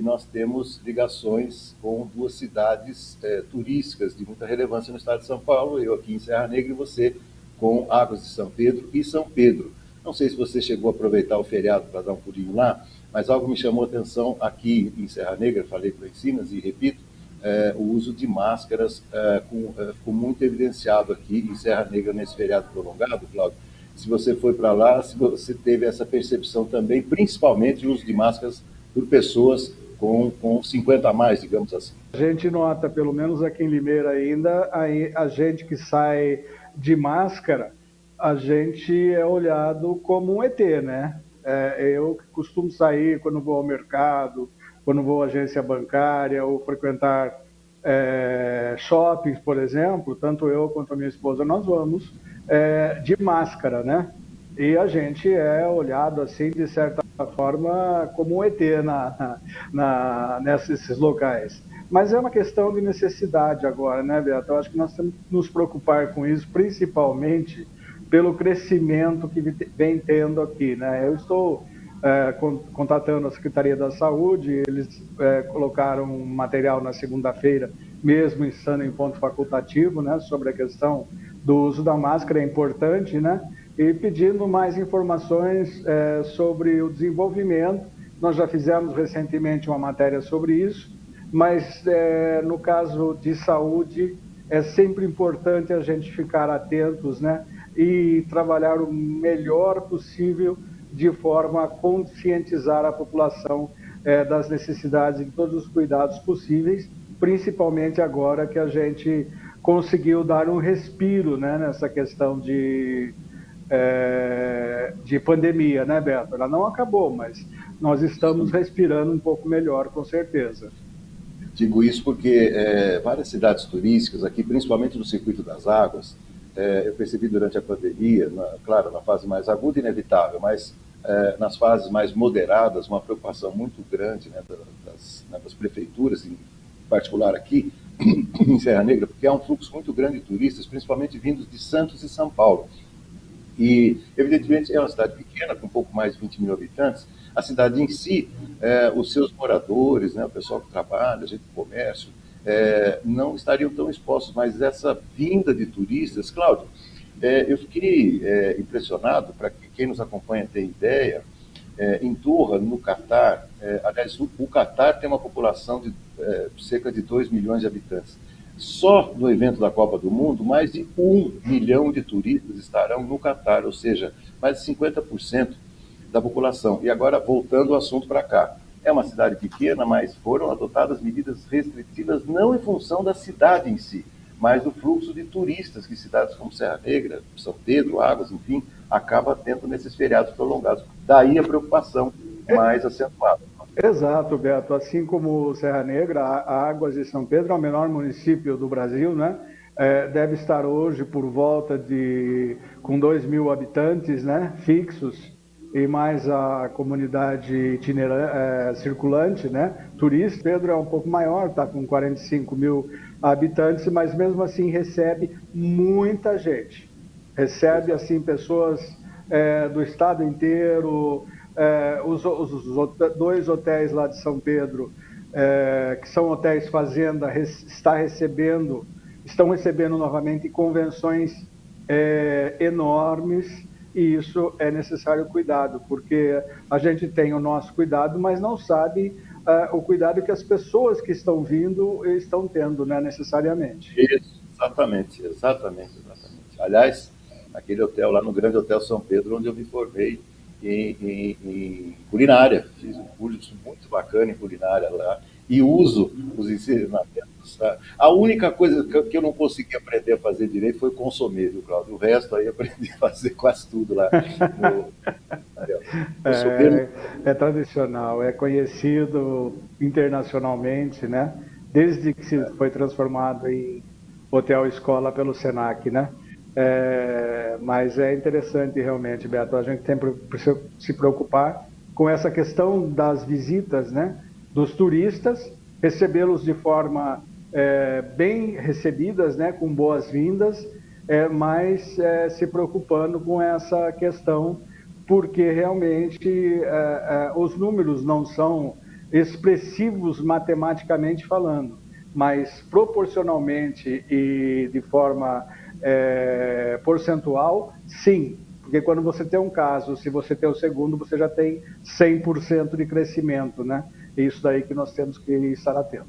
nós temos ligações com duas cidades turísticas de muita relevância no estado de São Paulo, eu aqui em Serra Negra e você com Águas de São Pedro e São Pedro. Não sei se você chegou a aproveitar o feriado para dar um pulinho lá, mas algo me chamou a atenção aqui em Serra Negra, falei para o Ensinas e repito, o uso de máscaras ficou muito evidenciado aqui em Serra Negra nesse feriado prolongado, Cláudio. Se você foi para lá, se você teve essa percepção também, principalmente o uso de máscaras por pessoas com 50 a mais, digamos assim. A gente nota, pelo menos aqui em Limeira ainda, a gente que sai de máscara, a gente é olhado como um ET, né? Eu costumo sair quando vou ao mercado, quando vou à agência bancária ou frequentar shoppings, por exemplo, tanto eu quanto a minha esposa, nós vamos de máscara, né? E a gente é olhado assim, de certa forma, como um ET nesses locais. Mas é uma questão de necessidade agora, né, Beto? Eu acho que nós temos que nos preocupar com isso, principalmente pelo crescimento que vem tendo aqui, né? Eu estou contatando a Secretaria da Saúde, eles colocaram um material na segunda-feira, mesmo estando em ponto facultativo, né, sobre a questão do uso da máscara, é importante, né? E pedindo mais informações sobre o desenvolvimento. Nós já fizemos recentemente uma matéria sobre isso, mas no caso de saúde é sempre importante a gente ficar atentos, né? E trabalhar o melhor possível de forma a conscientizar a população das necessidades e todos os cuidados possíveis, principalmente agora que a gente conseguiu dar um respiro, né, nessa questão de pandemia, né, Beto? Ela não acabou, mas nós estamos respirando um pouco melhor, com certeza. Digo isso porque várias cidades turísticas aqui, principalmente no Circuito das Águas, eu percebi durante a pandemia, claro, na fase mais aguda inevitável, mas nas fases mais moderadas, uma preocupação muito grande, né, das prefeituras, em particular aqui em Serra Negra, porque há um fluxo muito grande de turistas, principalmente vindos de Santos e São Paulo. E, evidentemente, é uma cidade pequena, com um pouco mais de 20 mil habitantes. A cidade em si, os seus moradores, né, o pessoal que trabalha, a gente do comércio, não estariam tão expostos, mas essa vinda de turistas, Cláudio, eu fiquei impressionado, para que quem nos acompanha tenha ideia, em Doha, no Catar, aliás, o Catar tem uma população de cerca de 2 milhões de habitantes. Só no evento da Copa do Mundo, mais de 1 milhão de turistas estarão no Catar, ou seja, mais de 50% da população. E agora, voltando o assunto para cá. É uma cidade pequena, mas foram adotadas medidas restritivas não em função da cidade em si, mas do fluxo de turistas que cidades como Serra Negra, São Pedro, Águas, enfim, acaba tendo nesses feriados prolongados. Daí a preocupação mais acentuada. Exato, Beto. Assim como Serra Negra, a Águas de São Pedro é o menor município do Brasil, né? Deve estar hoje por volta com 2 mil habitantes, né? Fixos, e mais a comunidade circulante, né? Turista. Pedro é um pouco maior, está com 45 mil habitantes, mas mesmo assim recebe muita gente. Recebe, assim, pessoas do estado inteiro. Os 2 hotéis lá de São Pedro, que são hotéis fazenda, estão recebendo novamente convenções enormes, e isso é necessário cuidado, porque a gente tem o nosso cuidado, mas não sabe o cuidado que as pessoas que estão vindo estão tendo, né, necessariamente. Isso, exatamente. Aliás, aquele hotel lá no Grande Hotel São Pedro, onde eu me formei em culinária. Fiz um curso muito bacana em culinária lá e uso os ensinamentos. Tá? A única coisa que eu não consegui aprender a fazer direito foi consomê, viu, Cláudio? O resto aí eu aprendi a fazer quase tudo lá. É tradicional, é conhecido internacionalmente, né? Desde que se foi transformado em hotel escola pelo Senac, né? Mas é interessante realmente, Beto, a gente sempre precisa se preocupar com essa questão das visitas, né, dos turistas, recebê-los de forma bem recebidas, né, com boas-vindas, mas se preocupando com essa questão, porque realmente os números não são expressivos matematicamente falando, mas proporcionalmente e de forma percentual, sim. Porque quando você tem um caso, se você tem o segundo, você já tem 100% de crescimento, né? É isso daí que nós temos que estar atentos.